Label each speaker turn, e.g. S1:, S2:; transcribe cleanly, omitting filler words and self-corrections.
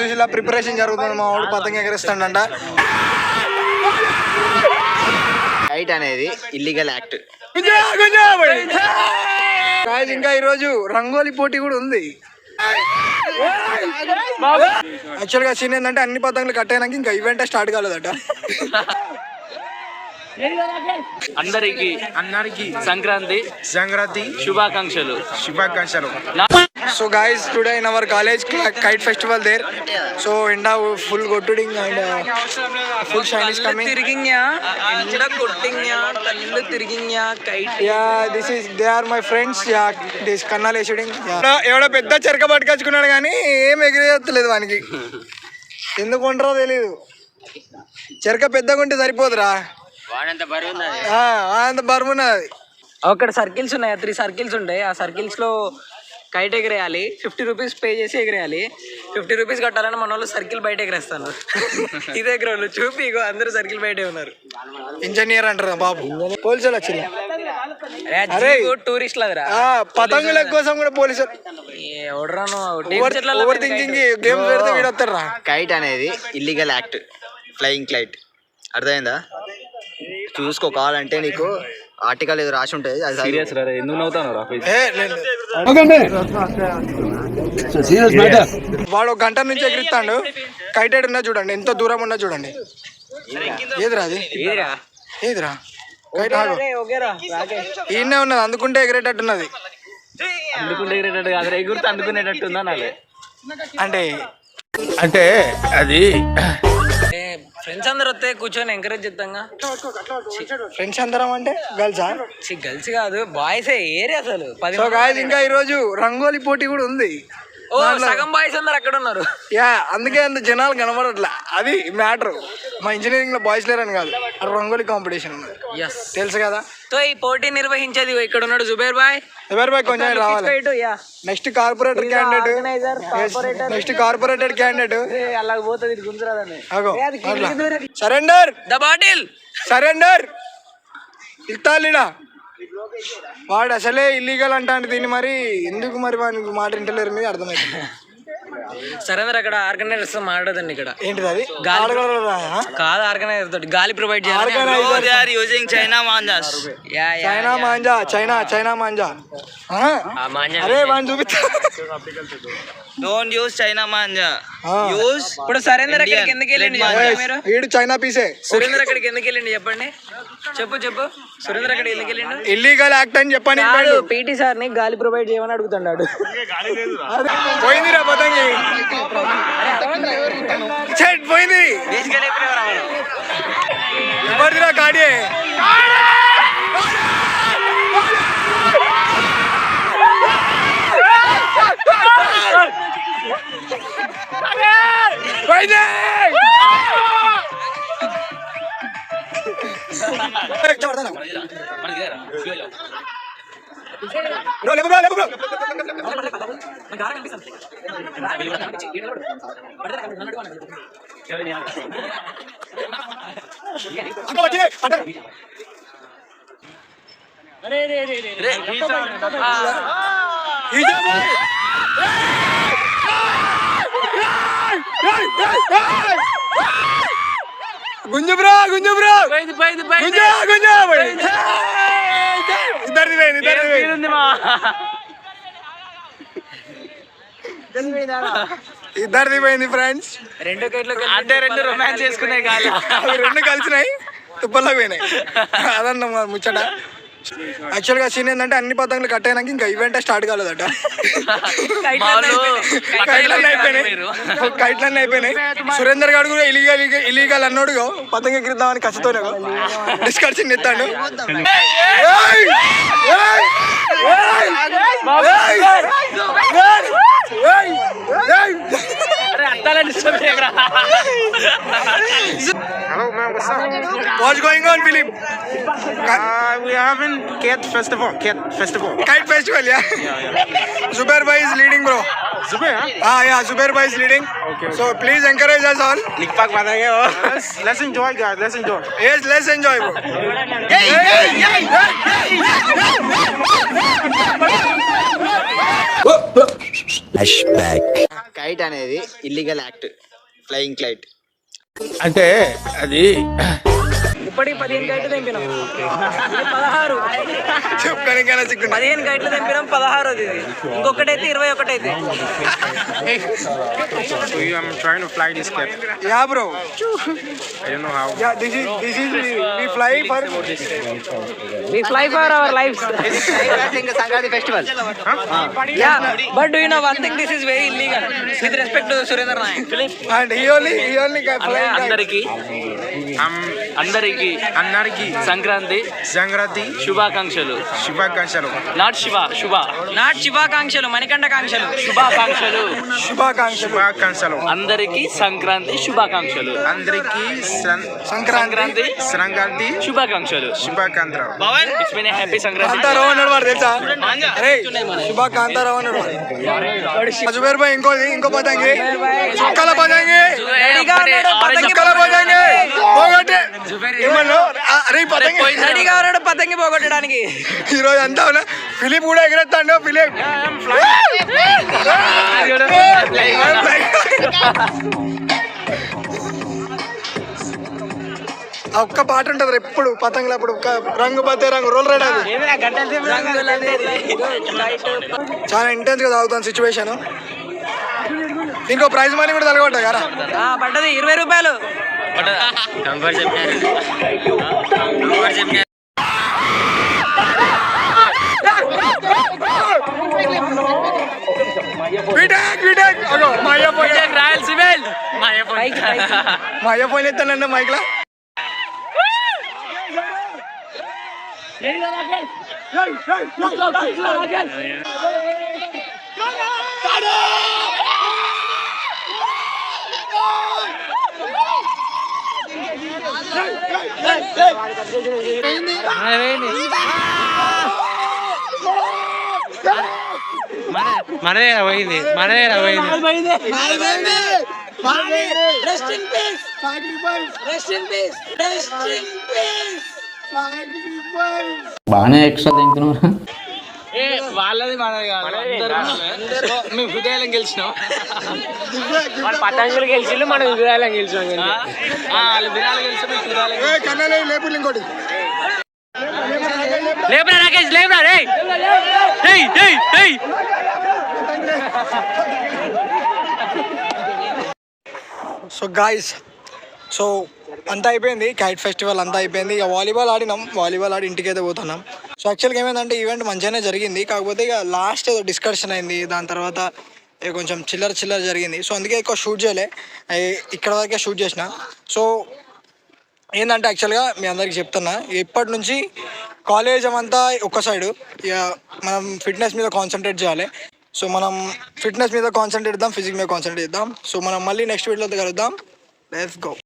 S1: చూసి ప్రిపరేషన్ జరుగుతుంది. మా వాడు పతంగ ఎగరేస్తాడంట.
S2: కైట్ అనేది ఇల్లీగల్ యాక్ట్.
S1: ఇంకా ఈరోజు రంగోలీ పోటీ కూడా ఉంది. యాక్చువల్ గా సీన్ ఏంటంటే అన్ని పతంగులు కట్టేయడానికి ఇంకా ఈవెంట్ స్టార్ట్ కాలేదట.
S3: అందరికి సంక్రాంతి శుభాకాంక్షలు.
S1: So guys, today in our college kite festival there. So India full gottuding and full shine is coming. Yeah, they are my friends. Yeah, this Kannal is shooting. ఎవడో పెద్ద చెరక పట్టుకొచ్చుకున్నాడు కానీ ఏం ఎగిరేయలేదు వానికి. ఎందుకు కొంటారో తెలియదు. చెరక పెద్దగా ఉంటే సరిపోదురా. అంత బరువు ఉన్నది.
S4: అక్కడ సర్కిల్స్ ఉన్నాయి, 3 సర్కిల్స్ ఉంటాయి. ఆ సర్కిల్స్ లో కైట్ ఎగరేయాలి. 50 రూపీస్ పే చేసి ఎగరేయాలి. 50 రూపీస్ కట్టాలని మన వాళ్ళు సర్కిల్ బయట ఎగరేస్తాను. ఇది ఎగరేవాళ్ళు చూపి అందరూ సర్కిల్ బయటే ఉన్నారు.
S1: ఇంజనీర్ అంటారు బాబు. పోలీసులు వచ్చింది.
S4: టూరిస్ట్ లదరా
S1: పతంగుల కోసం కూడా పోలీసులు.
S2: కైట్ అనేది ఇల్లీగల్ యాక్ట్, ఫ్లయింగ్ క్లైట్. అర్థమైందా? చూసుకో, కావాలంటే నీకు ఆర్టికల్ ఏదో రాసి ఉంటుంది.
S1: వాడు 1 గంట నుంచి ఎగిరిస్తాడు. కైటెడ్ ఉన్నా చూడండి, ఎంత దూరం ఉన్నా చూడండి. ఏదిరా అది? ఏదిరా కైట్? ఈయనే ఉన్నది, అందుకుంటే ఎగిరేటట్టున్నది.
S3: అంటే అది
S4: ఫ్రెండ్స్ అందరు వస్తే కూర్చొని ఎంకరేజ్ చేద్దాంగా.
S1: ఫ్రెండ్స్ అందరం అంటే గర్ల్సా?
S4: గర్ల్స్ కాదు, బాయ్స్. ఏరియా అసలు
S1: ఇంకా ఈరోజు రంగోలీ పోటీ కూడా ఉంది.
S4: సగం బాయ్స్ అందరు అక్కడ ఉన్నారు.
S1: అందుకే అంత జనాలు కనబడట్లా. అది మ్యాటర్. మా ఇంజనీరింగ్ లో బాయ్స్ లేరని కాదు, రంగోలీ కాంపిటీషన్ ఉన్నది. తెలుసు కదా.
S4: సో ఈ పోటీ నిర్వహించేది ఇక్కడ ఉన్నాడు జుబేర్ బాయ్.
S1: కొంచెం రావాలి. Next corporator candidate.
S4: అలా పోతుంది గుంజరాదని.
S1: Surrender
S4: the bottle.
S1: సరెండర్ ఇస్తాలిడా. వాడు అసలే ఇల్లీగల్ అంటాడు దీన్ని. మరి ఎందుకు మరి వానికి మాట ఇంటలేరు మీద అర్థమవుతుంది.
S4: సరేందర్ అక్కడ ఆర్గనైజర్స్ మాట్లాడదండి. ఇక్కడ
S1: ఏంటిది? అది
S4: కాదు, ఆర్గనైజర్ తోటి గాలి ప్రొవైడ్ చేయాలి.
S1: చైనా మాంజా. అరే వాడిని చూపిస్తా.
S2: Don't use China manja.
S4: ఇప్పుడు సరేందర్ అక్కడికి ఎందుకు వెళ్ళండి?
S1: వీడు చైనా పీసే.
S4: సురేందర్ అక్కడికి ఎందుకు వెళ్ళండి చెప్పండి. చెప్పు సురేందర్ అక్కడికి ఎందుకు వెళ్ళండి?
S1: ఇల్లీగల్ యాక్ట్ అని చెప్పండి.
S4: పీటీ సార్ ని గాలి ప్రొవైడ్ చేయమని అడుగుతున్నాడు.
S1: పోయిందిరా పతంగి, పోయింది. ఎవరిదిరా గాడి? గుంజు బ్రో ఇద్దరిది పోయింది ఫ్రెండ్స్.
S4: 2 కైట్లు
S2: అంటే 2 రొమాన్స్ చేసుకున్నాయి కాదు,
S1: 2 కలిసినాయి, తుప్పల్లోకి పోయినాయి. అదన్న ముచ్చట. యాక్చువల్ గా సీన్ ఏంటంటే అన్ని పతంగులు కట్టేయడానికి ఇంకా ఈవెంట్ స్టార్ట్ కాలేదట. కైట్లన్నీ అయిపోయినాయి. సురేందర్ గారు కూడా ఇల్లీగల్ అన్నాడు. పతంగ ఎగిరిద్దామని కసితోనే డిస్కషన్ ఎత్తాడు.
S3: Hello man, what's up?
S1: What's going on, Philip?
S3: We are having Kite Festival.
S1: Kite Festival, yeah. Zubair bhai is leading, bro.
S3: Zubair?
S1: Yeah, Zubair bhai is leading. So please encourage us all.
S3: Let's enjoy, guys. Let's enjoy.
S1: Yes, let's enjoy, bro. Hey!
S2: Kite అనేది illegal act, flying క్లైట్.
S3: అంటే అది
S4: ఇప్పటికి 15 కైట్లు తెంపినాం. ఇది 16.
S1: చెప్పుకోనికైనా చిక్కు
S4: 15 కైట్లు తెంపినాం, 16 ఇది. ఇంకొకటైతే 21 అయితే.
S3: I'm trying to fly this kite.
S1: Yeah bro,
S3: I don't know how.
S1: Yeah this is we fly for
S4: We fly for our lives.
S2: Sankranti festival.
S4: Yeah, but do you know one thing? This is very illegal. With respect to Surendra Nayak.
S1: And he only fly.
S3: అందరికి
S5: సంక్రాంతి శుభాకాంక్షలు. Not శుభ
S4: Not శుభాకాంక్షలు, మణికంఠ కాంక్షలు.
S1: శుభాకాంక్షలు.
S5: అందరికి సంక్రాంతి శుభాకాంక్షలు.
S1: సంక్రాంతి
S5: శుభాకాంక్షలు. It's been a happy Sankranti.
S1: Kantarao అన్నాడు వాడు తెలుసా? అరే శుభాకాంతారావు అన్నాడు వాడు. జుబేర్ భాయ్ ఇంకో పతంగి, చుక్కల పతంగి,
S4: రెడీగా ఉన్నాడు, పతంగి
S1: చుక్కల పతంగి పోగొట్టే. ఏమన్నా? అరే ఈ పతంగి
S4: రెడీగా ఉన్నాడు పతంగి పోగొట్టడానికి.
S1: ఈరోజు అంతా ఉన్నా. ఫిలిప్ కూడా ఎగరేస్తాడు. ఫిలిప్ ఆ ఒక్క పాట ఉంటుంది ఎప్పుడు పతంగులు అప్పుడు, రంగు పతే రంగు రోల్ రైడ్. అది చాలా ఇంటెన్స్ గా తాగుతాను సిచ్యువేషన్. ఇంకో ప్రైజ్ మనీ కూడా తలగొట్టా కదా.
S4: పడ్డది 20 రూపాయలు.
S1: మా అయ్య ఫోన్ ఎత్తానండి మైక్ లా.
S3: మనదే పోయింది.
S4: Rest in peace. Rest in peace. Rest in peace.
S6: బాగానే ఎక్స్ట్రా తింటున్నారు.
S5: వాళ్ళది మనది కాదు. మేము హృదయాలను గెలిచినాం. పతంగులు గెలిచిళ్ళు, మనం హృదయాలను గెలిచాం. వాళ్ళు దినాలు గెలిచి మేము హృదయాలు
S1: లేపులు ఇంకోటి
S5: లేపరా రాకేష్, లేపరా రే.
S1: సో గాయస్, సో అంతా అయిపోయింది, కైట్ ఫెస్టివల్ అంతా అయిపోయింది. ఇక వాలీబాల్ ఆడి ఇంటికి అయితే పోతున్నాం. సో యాక్చువల్గా ఏమైందంటే ఈవెంట్ మంచిగానే జరిగింది, కాకపోతే ఇక లాస్ట్ ఏదో డిస్కషన్ అయింది. దాని తర్వాత ఇక కొంచెం చిల్లర జరిగింది. సో అందుకే ఎక్కువ షూట్ చేయలే, ఇక్కడ వరకే షూట్ చేసిన. సో ఏంటంటే యాక్చువల్గా మీ అందరికీ చెప్తున్నా, ఇప్పటి నుంచి కాలేజ్ అంతా ఒక సైడు, ఇక మనం ఫిట్నెస్ మీద కాన్సన్ట్రేట్ చేయాలి. సో మనం ఫిట్నెస్ మీద కాన్సన్ట్రేట్ చేద్దాం, ఫిజిక్స్ మీద కాన్సన్ట్రేట్ చేద్దాం. సో మనం మళ్ళీ నెక్స్ట్ వీడియోలో కలుద్దాం. Let's go.